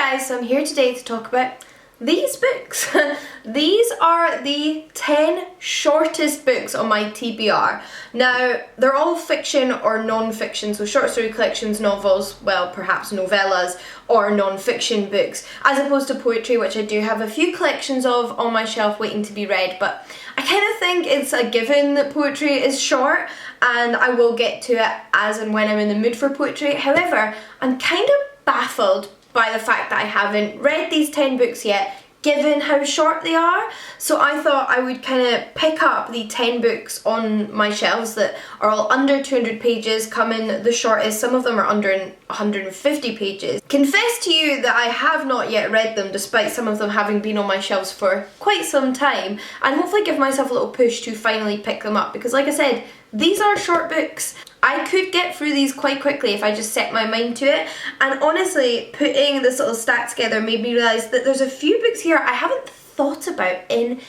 guys, so I'm here today to talk about these books. These are the 10 shortest books on my TBR. Now, they're all fiction or non-fiction, so short story collections, novels, well, perhaps novellas, or non-fiction books, as opposed to poetry, which I do have a few collections of on my shelf waiting to be read, but I kind of think it's a given that poetry is short, and I will get to it as and when I'm in the mood for poetry. However, I'm kind of baffled by the fact that I haven't read these 10 books yet, given how short they are. So I thought I would kind of pick up the 10 books on my shelves that are all under 200 pages, come in the shortest, some of them are under 150 pages. Confess to you that I have not yet read them, despite some of them having been on my shelves for quite some time, and hopefully give myself a little push to finally pick them up, because like I said, these are short books. I could get through these quite quickly if I just set my mind to it, and honestly, putting this little stack together made me realise that there's a few books here I haven't thought about in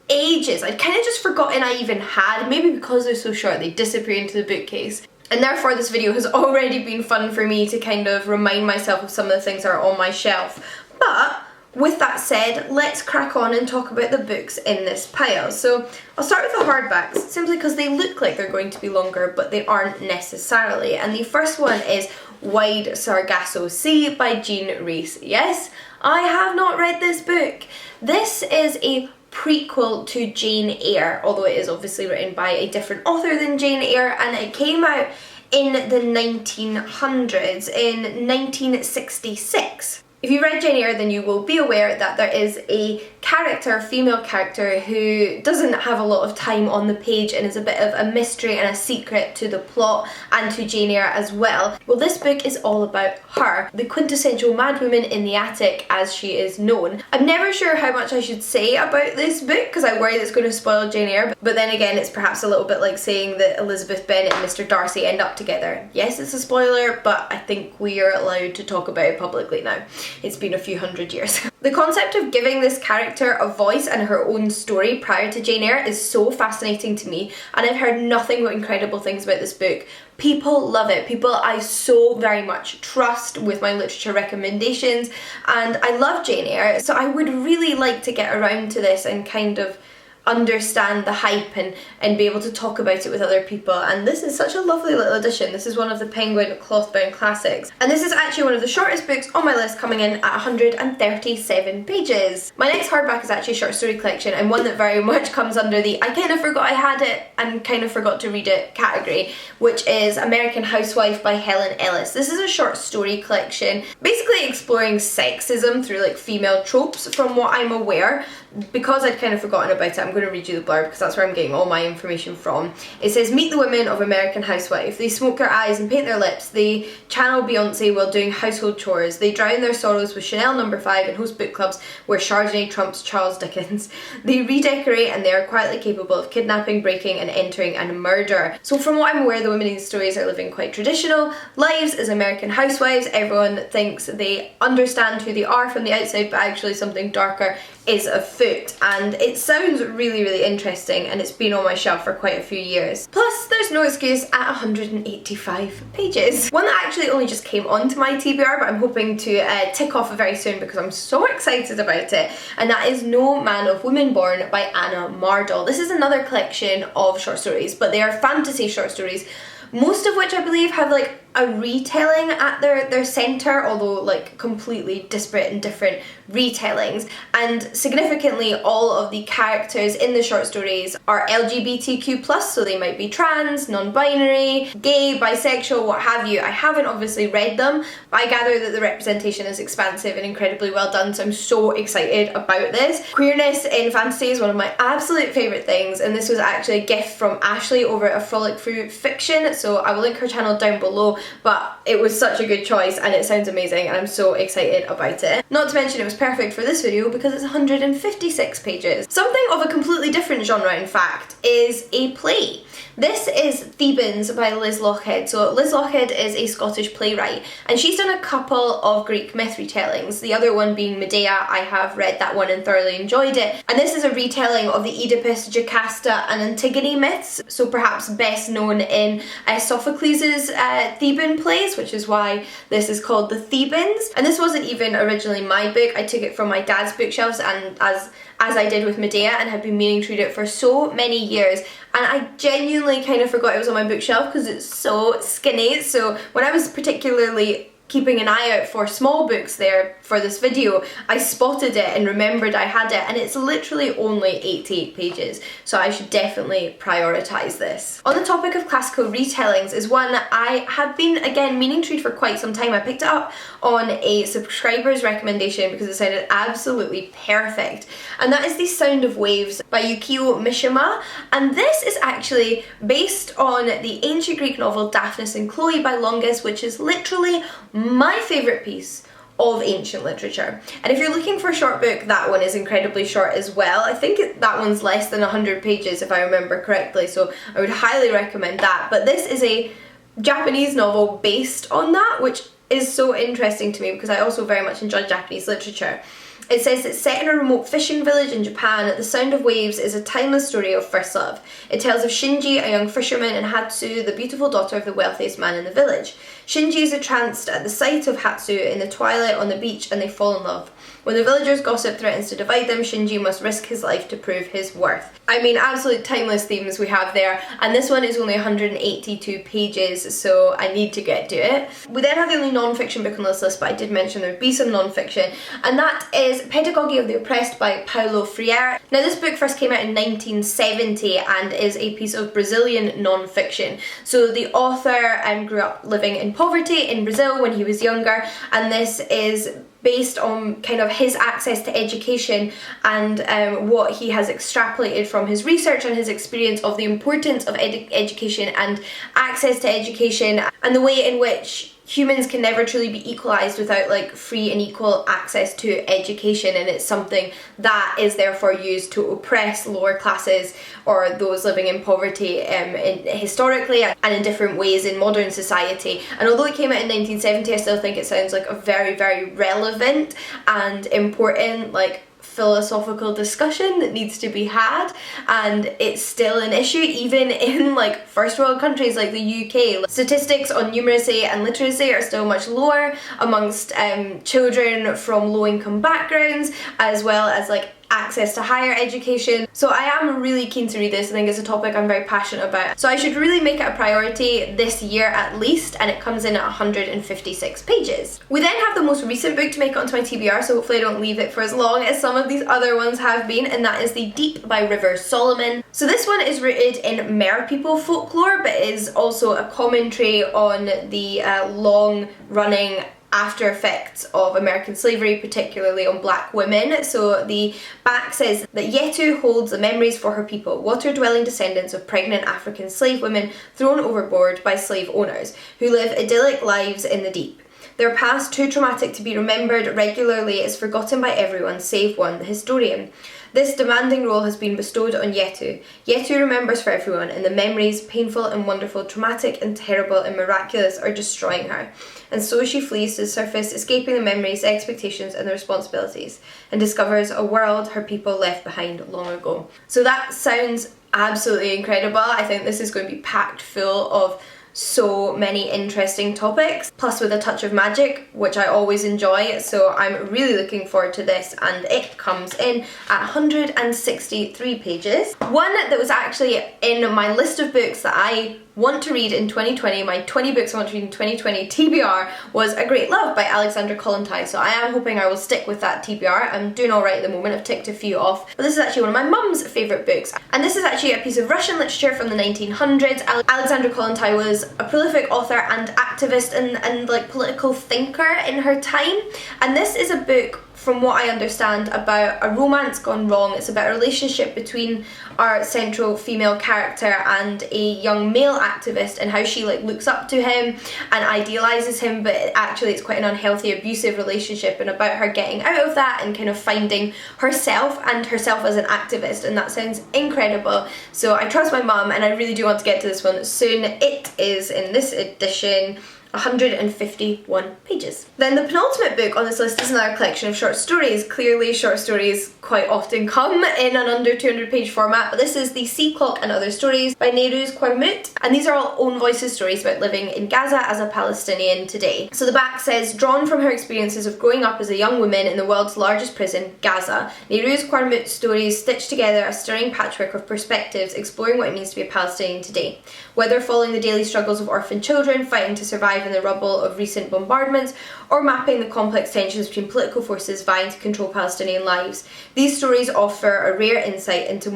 ages. I'd kind of just forgotten I even had, maybe because they're so short they disappear into the bookcase. And therefore this video has already been fun for me to kind of remind myself of some of the things that are on my shelf. But with that said, let's crack on and talk about the books in this pile. So I'll start with the hardbacks, simply because they look like they're going to be longer, but they aren't necessarily. And the first one is Wide Sargasso Sea by Jean Rhys. Yes, I have not read this book. This is a prequel to Jane Eyre, although it is obviously written by a different author than Jane Eyre, and it came out in the 1900s, in 1966. If you read Jane Eyre, then you will be aware that there is a character, female character, who doesn't have a lot of time on the page and is a bit of a mystery and a secret to the plot and to Jane Eyre as well. Well, this book is all about her, the quintessential madwoman in the attic, as she is known. I'm never sure how much I should say about this book because I worry that it's going to spoil Jane Eyre, but then again, it's perhaps a little bit like saying that Elizabeth Bennet and Mr. Darcy end up together. Yes, it's a spoiler, but I think we are allowed to talk about it publicly now. It's been a few hundred years. The concept of giving this character a voice and her own story prior to Jane Eyre is so fascinating to me, and I've heard nothing but incredible things about this book. People love it, people I so very much trust with my literature recommendations, and I love Jane Eyre, so I would really like to get around to this and kind of understand the hype and be able to talk about it with other people, and this is such a lovely little edition. This is one of the Penguin cloth-bound classics, and this is actually one of the shortest books on my list, coming in at 137 pages. My next hardback is actually a short story collection, and one that very much comes under the I kind of forgot I had it and kind of forgot to read it category, which is American Housewife by Helen Ellis. This is a short story collection basically exploring sexism through like female tropes, from what I'm aware. Because I'd kind of forgotten about it, I'm going to read you the blurb because that's where I'm getting all my information from. It says, meet the women of American Housewife. They smoke their eyes and paint their lips. They channel Beyonce while doing household chores. They drown their sorrows with Chanel No. 5 and host book clubs where Chardonnay trumps Charles Dickens. They redecorate and they are quietly capable of kidnapping, breaking and entering and murder. So from what I'm aware, the women in these stories are living quite traditional lives as American housewives. Everyone thinks they understand who they are from the outside, but actually something darker is afoot, and it sounds really interesting, and it's been on my shelf for quite a few years. Plus, there's no excuse at 185 pages. One that actually only just came onto my TBR, but I'm hoping to tick off very soon because I'm so excited about it, and that is No Man of Woman Born by Anna Mardell. This is another collection of short stories, but they are fantasy short stories, most of which I believe have like a retelling at their centre, although like completely disparate and different retellings. And significantly, all of the characters in the short stories are LGBTQ+, so they might be trans, non-binary, gay, bisexual, what have you. I haven't obviously read them, but I gather that the representation is expansive and incredibly well done, so I'm so excited about this. Queerness in fantasy is one of my absolute favourite things, and this was actually a gift from Ashley over at A Frolic Through Fiction, so I will link her channel down below. But it was such a good choice and it sounds amazing, and I'm so excited about it. Not to mention it was perfect for this video because it's 156 pages. Something of a completely different genre, in fact, is a play. This is Thebans by Liz Lochhead. So Liz Lochhead is a Scottish playwright, and she's done a couple of Greek myth retellings, the other one being Medea. I have read that one and thoroughly enjoyed it. And this is a retelling of the Oedipus, Jocasta and Antigone myths, so perhaps best known in Sophocles' Thebans Theban place, which is why this is called the Thebans. And this wasn't even originally my book. I took it from my dad's bookshelves, and as I did with Medea, and had been meaning to read it for so many years, and I genuinely kind of forgot it was on my bookshelf because it's so skinny. So when I was particularly keeping an eye out for small books there for this video, I spotted it and remembered I had it, and it's literally only 88 pages, so I should definitely prioritise this. On the topic of classical retellings is one I have been, again, meaning to read for quite some time. I picked it up on a subscriber's recommendation because it sounded absolutely perfect, and that is The Sound of Waves by Yukio Mishima, and this is actually based on the ancient Greek novel Daphnis and Chloe by Longus, which is literally my favourite piece of ancient literature. And if you're looking for a short book, that one is incredibly short as well. I think that one's less than 100 pages if I remember correctly, so I would highly recommend that. But this is a Japanese novel based on that, which is so interesting to me because I also very much enjoy Japanese literature. It says it's set in a remote fishing village in Japan. The Sound of Waves is a timeless story of first love. It tells of Shinji, a young fisherman, and Hatsu, the beautiful daughter of the wealthiest man in the village. Shinji is entranced at the sight of Hatsu in the twilight on the beach, and they fall in love. When the villagers' gossip threatens to divide them, Shinji must risk his life to prove his worth. I mean, absolute timeless themes we have there, and this one is only 182 pages, so I need to get to it. We then have the only non-fiction book on this list, but I did mention there'd be some non-fiction, and that is Pedagogy of the Oppressed by Paulo Freire. Now, this book first came out in 1970 and is a piece of Brazilian non-fiction. So the author grew up living in poverty in Brazil when he was younger, and this is based on kind of his access to education and what he has extrapolated from his research and his experience of the importance of education and access to education, and the way in which humans can never truly be equalised without like free and equal access to education, and it's something that is therefore used to oppress lower classes or those living in poverty historically and in different ways in modern society. And although it came out in 1970, I still think it sounds like a very, very relevant and important philosophical discussion that needs to be had, and it's still an issue even in like first world countries like the UK. Statistics on numeracy and literacy are still much lower amongst children from low income backgrounds, as well as like access to higher education. So I am really keen to read this. I think it's a topic I'm very passionate about, so I should really make it a priority this year at least, and it comes in at 156 pages. We then have the most recent book to make it onto my TBR, so hopefully I don't leave it for as long as some of these other ones have been, and that is The Deep by River Solomon. So this one is rooted in Mer people folklore, but is also a commentary on the long running after effects of American slavery, particularly on black women. So the back says that Yetu holds the memories for her people, water-dwelling descendants of pregnant African slave women thrown overboard by slave owners, who live idyllic lives in the deep. Their past, too traumatic to be remembered regularly, is forgotten by everyone save one, the historian. This demanding role has been bestowed on Yetu. Yetu remembers for everyone, and the memories, painful and wonderful, traumatic and terrible and miraculous, are destroying her. And so she flees to the surface, escaping the memories, the expectations and the responsibilities, and discovers a world her people left behind long ago. So that sounds absolutely incredible. I think this is going to be packed full of so many interesting topics, plus with a touch of magic, which I always enjoy, so I'm really looking forward to this, and it comes in at 163 pages. One that was actually in my list of books that I want to read in 2020, my 20 books I want to read in 2020 TBR, was A Great Love by Alexandra Kollontai, so I am hoping I will stick with that TBR. I'm doing alright at the moment, I've ticked a few off, but this is actually one of my mum's favourite books, and this is actually a piece of Russian literature from the 1900s. Alexandra Kollontai was a prolific author and activist and like political thinker in her time, and this is a book, from what I understand, about a romance gone wrong. It's about a relationship between our central female character and a young male activist, and how she like looks up to him and idealizes him, but actually it's quite an unhealthy, abusive relationship, and about her getting out of that and kind of finding herself as an activist, and that sounds incredible. So I trust my mum, and I really do want to get to this one soon. It is, in this edition, 151 pages. Then the penultimate book on this list is another collection of short stories. Clearly short stories quite often come in an under 200 page format, but this is The Sea Clock and Other Stories by Nehru's Kwarmut, and these are all own voices stories about living in Gaza as a Palestinian today. So the back says, drawn from her experiences of growing up as a young woman in the world's largest prison, Gaza, Nehru's Kwarmut stories stitch together a stirring patchwork of perspectives exploring what it means to be a Palestinian today. Whether following the daily struggles of orphaned children fighting to survive in the rubble of recent bombardments, or mapping the complex tensions between political forces vying to control Palestinian lives, these stories offer a rare insight into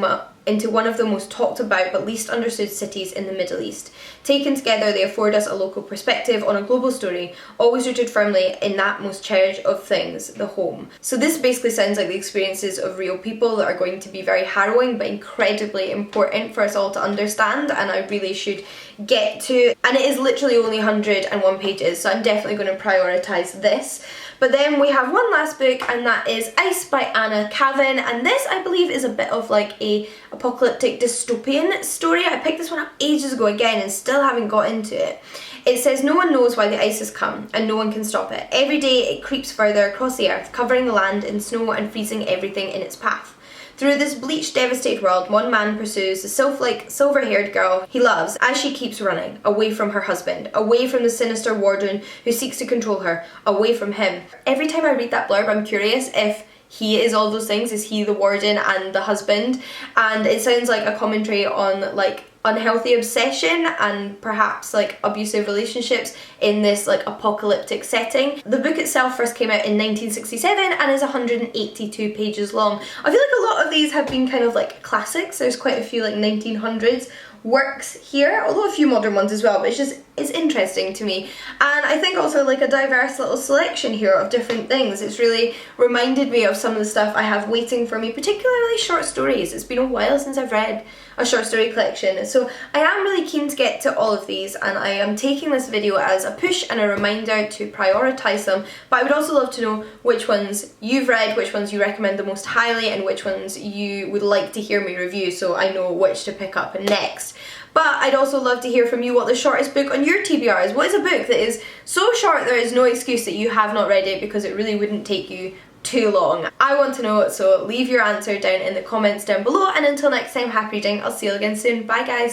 one of the most talked about but least understood cities in the Middle East. Taken together, they afford us a local perspective on a global story, always rooted firmly in that most cherished of things, the home. So this basically sounds like the experiences of real people that are going to be very harrowing but incredibly important for us all to understand, and I really should get to. And it is literally only 101 pages, so I'm definitely going to prioritise this. But then we have one last book, and that is Ice by Anna Cavan, and this I believe is a bit of like a apocalyptic dystopian story. I picked this one up ages ago again and still haven't got into it. It says, no one knows why the ice has come, and no one can stop it. Every day it creeps further across the earth, covering the land in snow and freezing everything in its path. Through this bleached, devastated world, one man pursues the sylph-like, silver-haired girl he loves as she keeps running, away from her husband, away from the sinister warden who seeks to control her, away from him. Every time I read that blurb, I'm curious if he is all those things. Is he the warden and the husband? And it sounds like a commentary on like unhealthy obsession and perhaps like abusive relationships in this like apocalyptic setting. The book itself first came out in 1967 and is 182 pages long. I feel like a lot of these have been kind of like classics. There's quite a few like 1900s works here, although a few modern ones as well, but it's interesting to me. And I think also like a diverse little selection here of different things. It's really reminded me of some of the stuff I have waiting for me, particularly short stories. It's been a while since I've read a short story collection, so I am really keen to get to all of these, and I am taking this video as a push and a reminder to prioritise them. But I would also love to know which ones you've read, which ones you recommend the most highly, and which ones you would like to hear me review so I know which to pick up next. But I'd also love to hear from you what the shortest book on your TBR is. What is a book that is so short there is no excuse that you have not read it, because it really wouldn't take you too long? I want to know, so leave your answer down in the comments down below, and until next time, happy reading. I'll see you again soon. Bye guys.